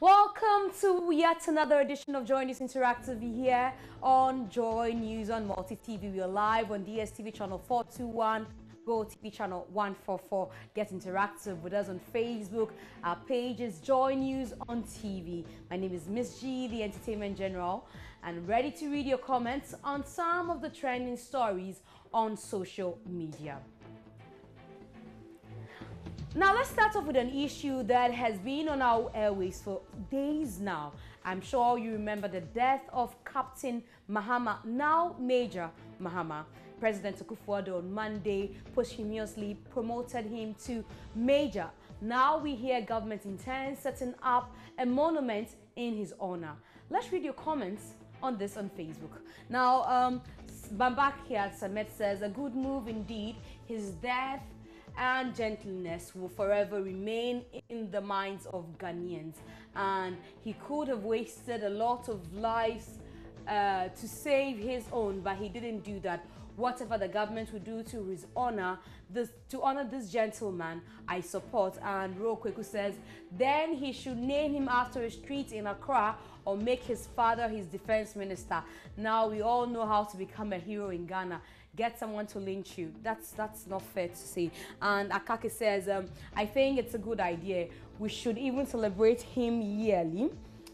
Welcome to yet another edition of Joy News Interactive here on Joy News on Multi TV. We are live on DSTV channel 421, Go TV channel 144. Get interactive with us on Facebook. Our page is Joy News on TV. My name is Miss G, the Entertainment General, and ready to read your comments on some of the trending stories on social media. Now, let's start off with an issue that has been on our airways for days now. I'm sure you remember the death of Captain Mahama, now Major Mahama. President Akufo-Addo on Monday posthumously promoted him to Major. Now we hear government intends setting up a monument in his honor. Let's read your comments on this on Facebook. Now, Bambaki Samet says, a good move indeed. His death and gentleness will forever remain in the minds of Ghanaians, and he could have wasted a lot of lives to save his own, but he didn't do that. Whatever the government would do to his honor, to honor this gentleman, I support. And Rokweku says, then he should name him after a street in Accra or make his father his defense minister. Now we all know how to become a hero in Ghana. Get someone to lynch you. That's not fair to say. And Akake says, I think it's a good idea. We should even celebrate him yearly.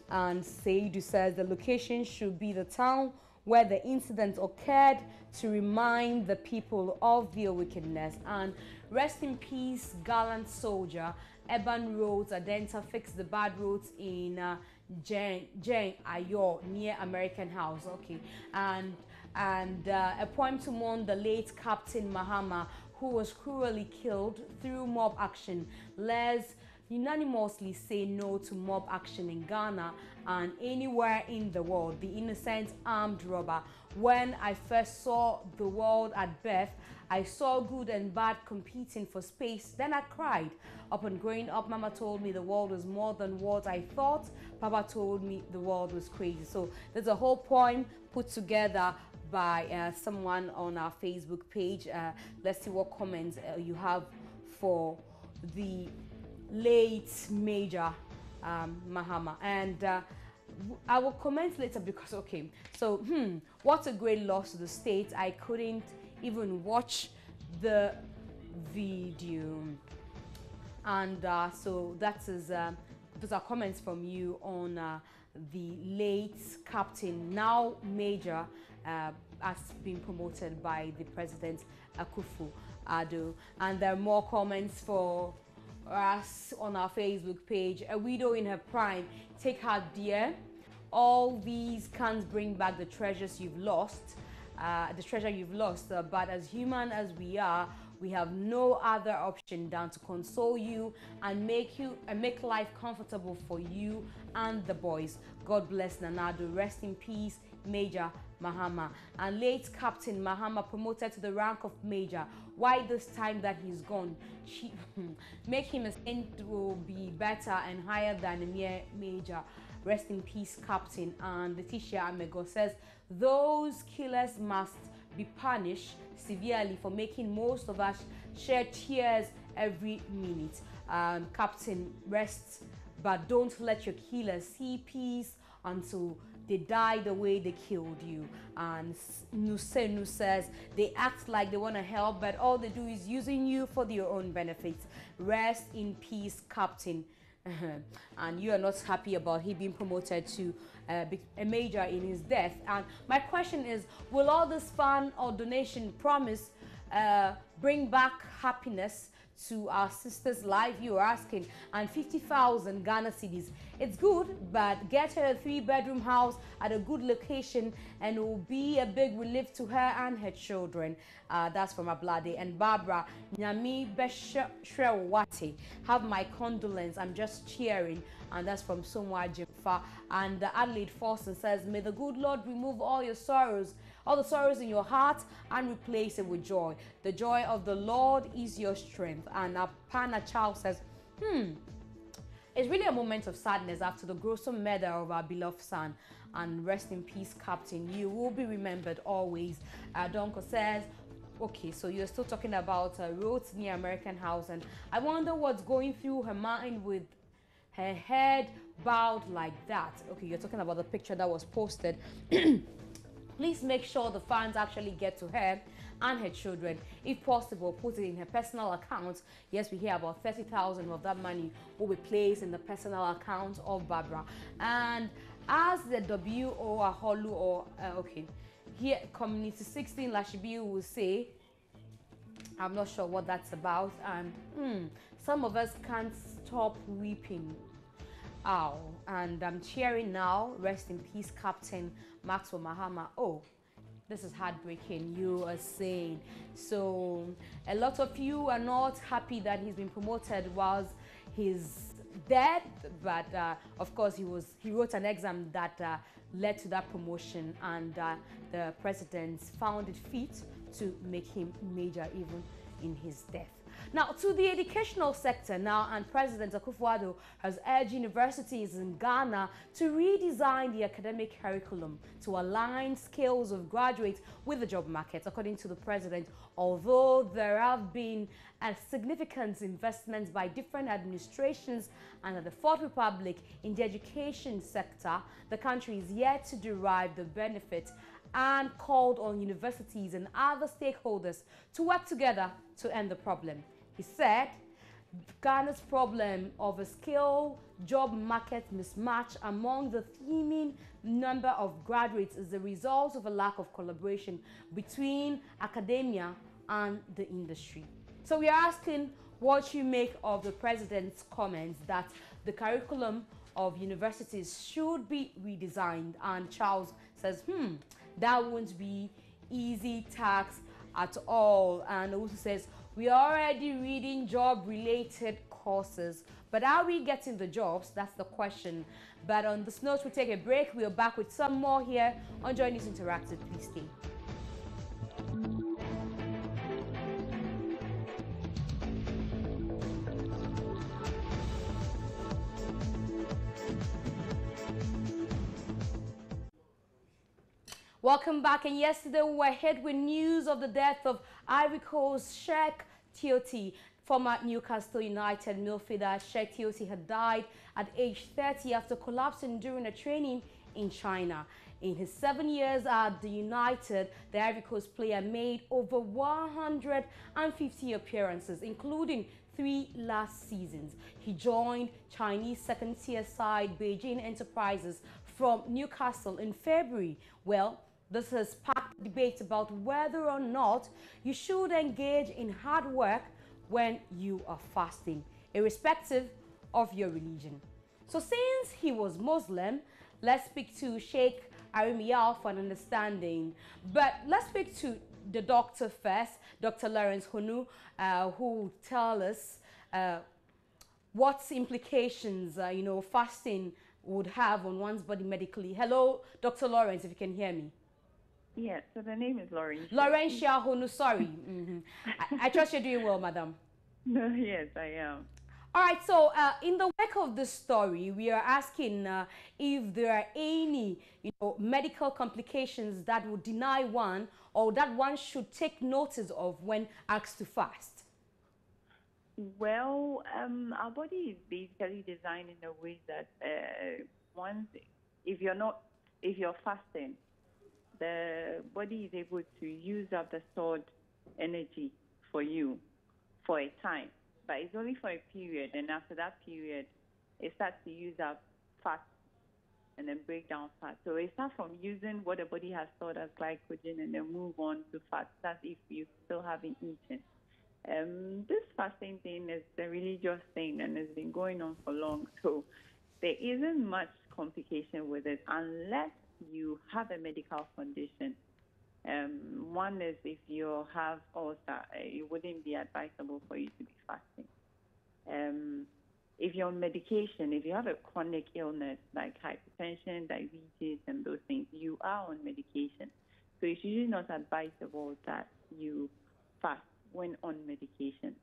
And Seidu says the location should be the town where the incident occurred to remind the people of their wickedness. And rest in peace, gallant soldier. Urban roads, Adenta fixed the bad roads in Jane Ayo near American House. Okay. And a poem to mourn the late Captain Mahama, who was cruelly killed through mob action. Let's unanimously say no to mob action in Ghana and anywhere in the world. The innocent armed robber. When I first saw the world at birth, I saw good and bad competing for space. Then I cried. Upon growing up, Mama told me the world was more than what I thought. Papa told me the world was crazy. So there's a whole poem put together by someone on our Facebook page. Let's see what comments you have for the late Major Mahama. And I will comment later because, okay, so what a great loss to the state. I couldn't even watch the video. And so that is those are comments from you on the late Captain, now Major, has been promoted by the President Akufo-Addo. And there are more comments for us on our Facebook page. A widow in her prime, take her dear. All these can't bring back the treasures you've lost, but as human as we are, we have no other option than to console you and make life comfortable for you and the boys. God bless Nanado. Rest in peace, Major Mahama. And late Captain Mahama promoted to the rank of Major. Why this time that he's gone? Make him a saint will be better and higher than a mere Major. Rest in peace, Captain. And Letitia Amego says, those killers must be punished severely for making most of us shed tears every minute. Captain, rest, but don't let your killers see peace until they die the way they killed you. And Nusenu says, they act like they want to help, but all they do is using you for their own benefits. Rest in peace, Captain. And you are not happy about him being promoted to a major in his death. And my question is, will all this fund or donation promise bring back happiness to our sister's life? You are asking. And 50,000 Ghana cedis. It's good, but get her a 3-bedroom house at a good location and it will be a big relief to her and her children. That's from Ablade. And Barbara, Nyami Beshrewati, have my condolence. I'm just cheering. And that's from Somwa Jimfa. And Adelaide Forson says, may the good Lord remove all your sorrows, all the sorrows in your heart, and replace it with joy. The joy of the Lord is your strength. And Apana Child says, it's really a moment of sadness after the gruesome murder of our beloved son. And rest in peace, Captain. You will be remembered always. Donko says, okay, so you're still talking about roads near American House. And I wonder what's going through her mind with her head bowed like that. Okay, you're talking about the picture that was posted. Please make sure the funds actually get to her and her children. If possible, put it in her personal account. Yes, we hear about 30,000 of that money will be placed in the personal account of Barbara. And as the W.O. Aholu, or okay, here Community 16 Lashibi will say, I'm not sure what that's about. And some of us can't stop weeping. Ow. And I'm cheering now. Rest in peace, Captain Maxwell Mahama. Oh, this is heartbreaking, you are saying. So a lot of you are not happy that he's been promoted whilst he's dead, but of course he wrote an exam that led to that promotion, and the president found it fit to make him major even in his death. Now, to the educational sector now, and President Akufo-Addo has urged universities in Ghana to redesign the academic curriculum to align skills of graduates with the job market. According to the president, although there have been significant investments by different administrations under the Fourth Republic in the education sector, the country is yet to derive the benefit, and called on universities and other stakeholders to work together to end the problem. He said Ghana's problem of a skill job market mismatch among the teeming number of graduates is the result of a lack of collaboration between academia and the industry. So we are asking what you make of the president's comments that the curriculum of universities should be redesigned, and Charles says, that won't be easy task at all. And also says, we are already reading job-related courses, but are we getting the jobs? That's the question. But on this note, we take a break. We're back with some more here on Joy News Interactive. Please stay. Welcome back. And yesterday we were hit with news of the death of Ivory Coast Sheikh Tioti. Former Newcastle United midfielder Sheikh Tioti had died at age 30 after collapsing during a training in China. In his 7 years at the United, the Ivory Coast player made over 150 appearances, including 3 last seasons. He joined Chinese second-tier side Beijing Enterprises from Newcastle in February. Well, this has sparked debate about whether or not you should engage in hard work when you are fasting, irrespective of your religion. So since he was Muslim, let's speak to Sheikh Arimiyal for an understanding. But let's speak to the doctor first, Dr. Lawrence Honu, who will tell us what implications, fasting would have on one's body medically. Hello, Dr. Lawrence, if you can hear me. Yes, so the name is Laurentia. Laurentia Honu, sorry. I trust you're doing well, madam. No, yes, I am. All right, so in the wake of this story, we are asking if there are any medical complications that would deny one or that one should take notice of when asked to fast. Well, our body is basically designed in a way that if you're fasting, the body is able to use up the stored energy for you for a time. But it's only for a period, and after that period, it starts to use up fat and then break down fat. So it starts from using what the body has stored as glycogen and then move on to fat. That's if you still haven't eaten. This fasting thing is a religious thing and it's been going on for long. So there isn't much complication with it unless you have a medical condition. One is if you have ulcer, it wouldn't be advisable for you to be fasting. If you're on medication, if you have a chronic illness like hypertension, diabetes, and those things, you are on medication. So it's usually not advisable that you fast when on medication.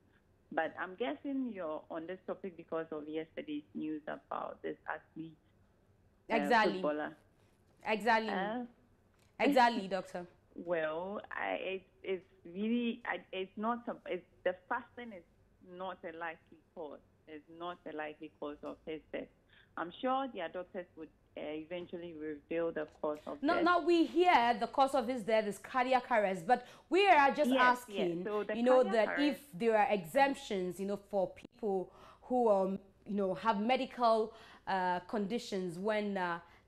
But I'm guessing you're on this topic because of yesterday's news about this athlete, footballer. Exactly, doctor. Well, the fasting is not a likely cause. It's not a likely cause of his death. I'm sure their doctors would eventually reveal the cause of Now, death. now we hear the cause of his death is cardiac arrest, but we are just Yes, asking, so the that cardiac if arrest, there are exemptions, for people who, have medical conditions when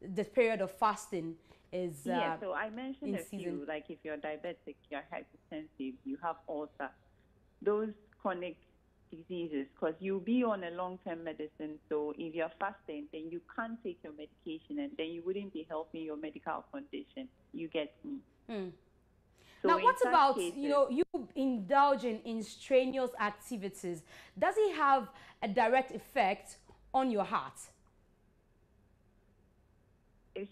the period of fasting is yes, so I mentioned in a season. few, like if you're diabetic, you're hypertensive, you have ulcer, those chronic diseases, because you'll be on a long-term medicine. So if you're fasting, then you can't take your medication, and then you wouldn't be helping your medical condition. You get me? So Now, in what such about, cases, you indulging in strenuous activities? Does it have a direct effect on your heart?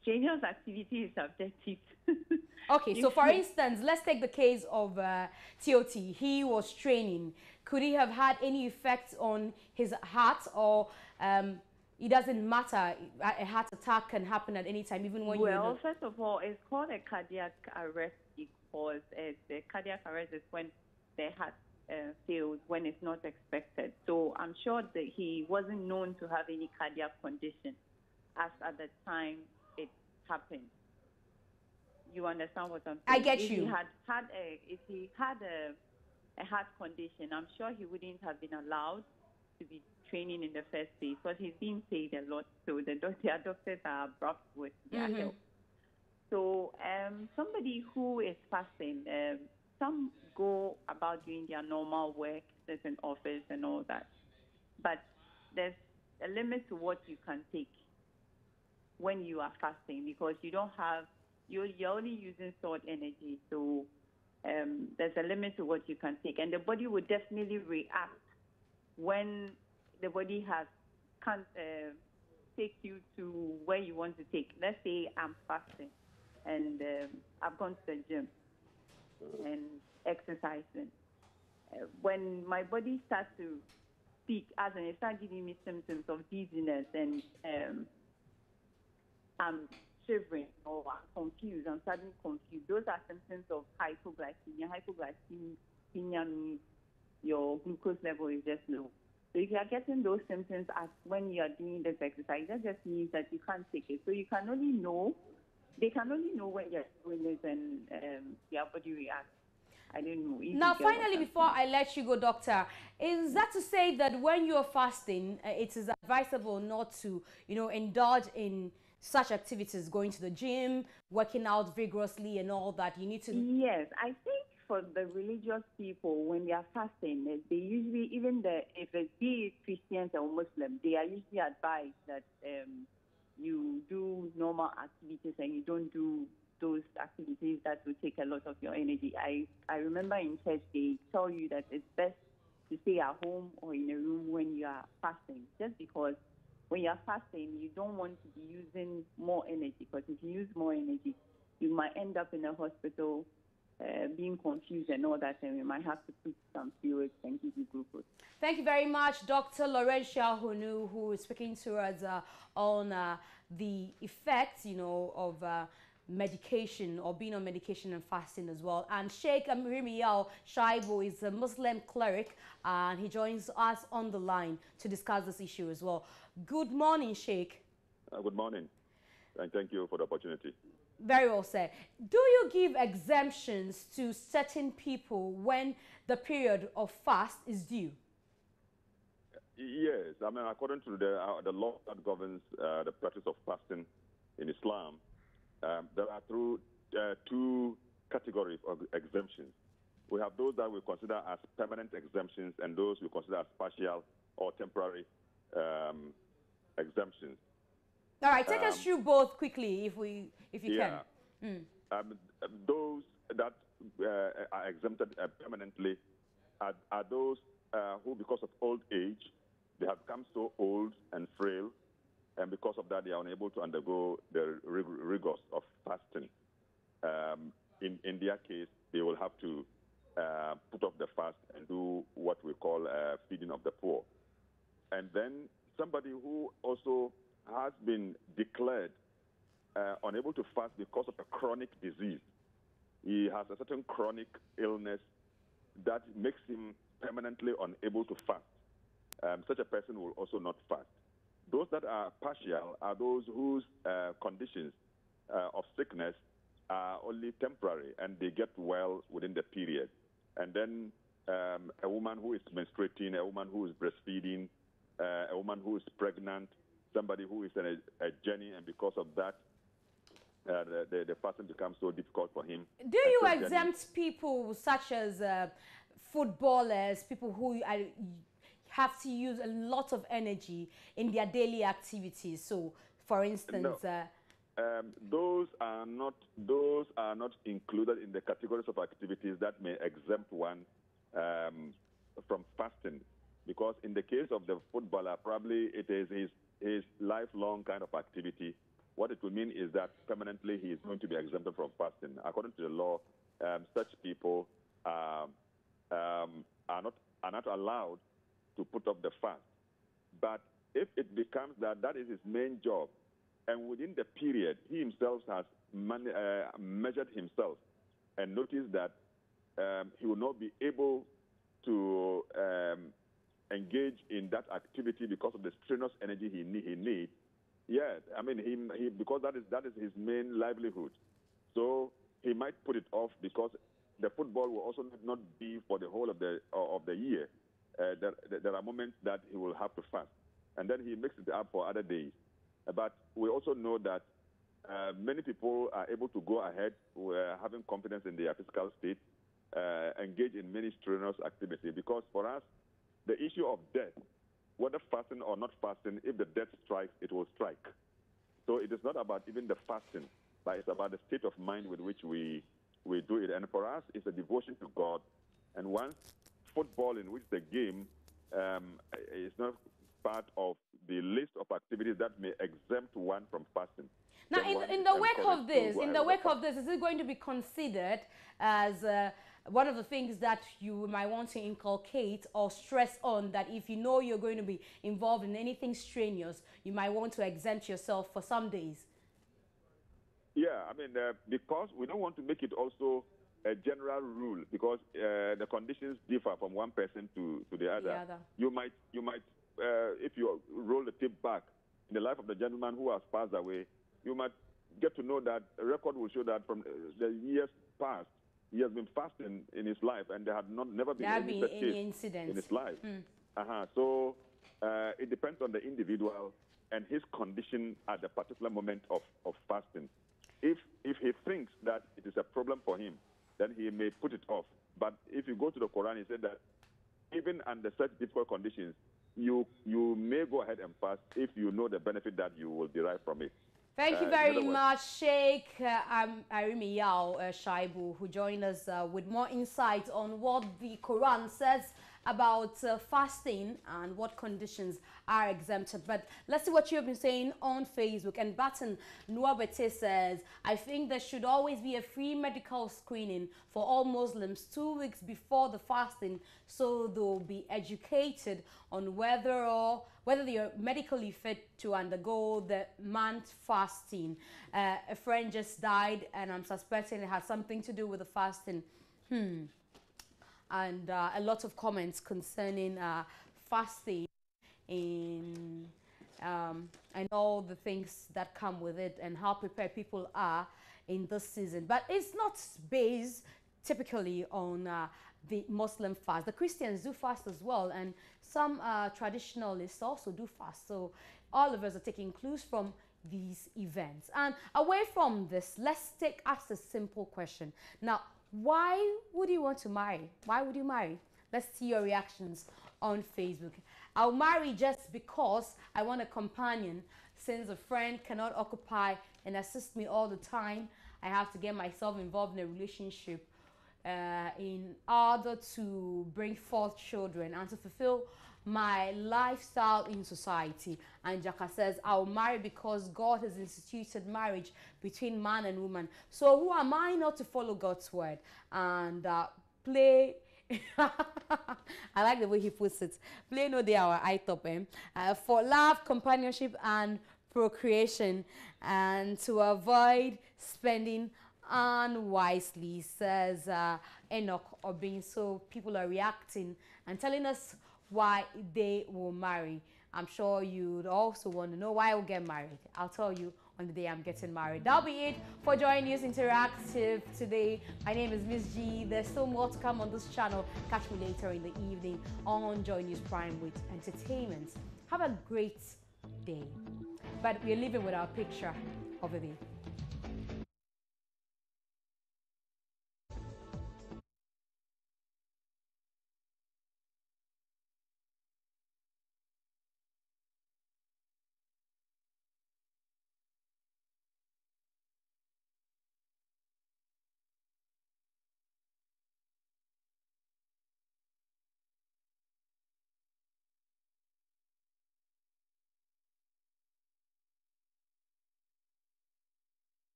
strenuous activity is subjective. Okay, so for instance, let's take the case of TOT. He was training. Could he have had any effect on his heart, or it doesn't matter? A heart attack can happen at any time, even when you're Well, first of all, it's called a cardiac arrest because the cardiac arrest is when the heart fails, when it's not expected. So I'm sure that he wasn't known to have any cardiac condition as at the time it happened. You understand what I'm saying? I get if you. If he had a heart condition, I'm sure he wouldn't have been allowed to be training in the first place, because he's being paid a lot. So their doctors are abrupt with their help. So somebody who is fasting, some go about doing their normal work, sit in office and all that. But there's a limit to what you can take when you are fasting, because you don't have, you're only using stored energy. So there's a limit to what you can take. And the body will definitely react when the body can't take you to where you want to take. Let's say I'm fasting and I've gone to the gym and exercising. When my body starts to speak, as in it starts giving me symptoms of dizziness and I'm shivering or I'm confused, I'm suddenly confused. Those are symptoms of hypoglycemia. Hypoglycemia means your glucose level is just low. So if you are getting those symptoms as when you are doing this exercise, that just means that you can't take it. So they can only know when you're doing this and your body reacts. I don't know. Now, finally, before I let you go, doctor, is that to say that when you're fasting, it is advisable not to, indulge in such activities, going to the gym, working out vigorously and all that? You need to... Yes, I think for the religious people, when they are fasting, they usually, if it's be Christians or Muslims, they are usually advised that you do normal activities and you don't do those activities that will take a lot of your energy. I remember in church they tell you that it's best to stay at home or in a room when you are fasting, just because when you are fasting, you don't want to be using more energy, because if you use more energy, you might end up in a hospital being confused and all that, and we might have to put some fluids and give you glucose. Thank you very much, Dr. Laurentia Hunu, who is speaking to us on the effects, of medication or being on medication and fasting as well. And Sheikh Amirimiao Shaibu is a Muslim cleric, and he joins us on the line to discuss this issue as well. Good morning, Sheikh. Good morning, and thank you for the opportunity. Very well said. Do you give exemptions to certain people when the period of fast is due? Yes, I mean, according to the law that governs the practice of fasting in Islam, there are two categories of exemptions. We have those that we consider as permanent exemptions and those we consider as partial or temporary exemptions. All right, take us through both quickly, if you can. Those that are exempted permanently are those who, because of old age, they have become so old and frail, and because of that, they are unable to undergo the rigors of fasting. In their case, they will have to put off the fast and do what we call feeding of the poor. And then somebody who also has been declared unable to fast because of a chronic disease. He has a certain chronic illness that makes him permanently unable to fast. Such a person will also not fast. Those that are partial are those whose conditions of sickness are only temporary and they get well within the period. And then a woman who is menstruating, a woman who is breastfeeding, a woman who is pregnant, somebody who is in a journey, and because of that, the fasting becomes so difficult for him. Do you exempt people such as footballers, people who have to use a lot of energy in their daily activities? So, for instance, no. Those are not included in the categories of activities that may exempt one from fasting, because in the case of the footballer, probably it is his lifelong kind of activity. What it will mean is that permanently he is going to be exempted from fasting. According to the law, such people are not allowed to put up the fast. But if it becomes that is his main job, and within the period he himself has measured himself and noticed that he will not be able to engage in that activity because of the strenuous energy he needs. Yeah, I mean, he because that is his main livelihood. So he might put it off because the football will also not be for the whole of the year. There are moments that he will have to fast, and then he makes it up for other days. But we also know that many people are able to go ahead, having confidence in their physical state, engage in many strenuous activity. Because for us, the issue of death, whether fasting or not fasting, if the death strikes, it will strike. So it is not about even the fasting, but it's about the state of mind with which we do it. And for us, it's a devotion to God. And once football, in which the game is not part of the list of activities that may exempt one from fasting. Now, in the wake of this, is it going to be considered as one of the things that you might want to inculcate or stress on, that if you know you're going to be involved in anything strenuous, you might want to exempt yourself for some days? Yeah, I mean, because we don't want to make it also a general rule, because the conditions differ from one person to the other. You might, if you roll the tape back in the life of the gentleman who has passed away, you might get to know that a record will show that from the years past, he has been fasting in his life, and there had never been any incidents in his life. So it depends on the individual and his condition at the particular moment of fasting. If he thinks that it is a problem for him, then he may put it off. But if you go to the Quran, he said that even under such difficult conditions, you may go ahead and fast if you know the benefit that you will derive from it. Thank you very much, Sheikh Arimi Yao Shaibu, who joined us with more insight on what the Quran says about fasting and what conditions are exempted. But let's see what you have been saying on Facebook. And Baton Nuabete says, I think there should always be a free medical screening for all Muslims 2 weeks before the fasting, so they'll be educated on whether they are medically fit to undergo the month fasting. A friend just died, and I'm suspecting it has something to do with the fasting. And a lot of comments concerning fasting and all the things that come with it and how prepared people are in this season. But it's not based typically on the Muslim fast. The Christians do fast as well, and some traditionalists also do fast. So all of us are taking clues from these events. And away from this, let's ask a simple question. Now, why would you want to marry? Why would you marry? Let's see your reactions on Facebook. I'll marry just because I want a companion. Since a friend cannot occupy and assist me all the time, I have to get myself involved in a relationship in order to bring forth children and to fulfill my lifestyle in society. And Jaka says, I'll marry because God has instituted marriage between man and woman. So who am I not to follow God's word and play? I like the way he puts it. Play no day our eye top for love, companionship, and procreation, and to avoid spending unwisely, says Enoch Obin. So people are reacting and telling us why they will marry. I'm sure you'd also want to know why I'll get married. I'll tell you on the day I'm getting married. That'll be it for Joy News Interactive today. My name is Miss G. There's still more to come on this channel. Catch me later in the evening on Joy News Prime with entertainment. Have a great day. But we're leaving with our picture of the day.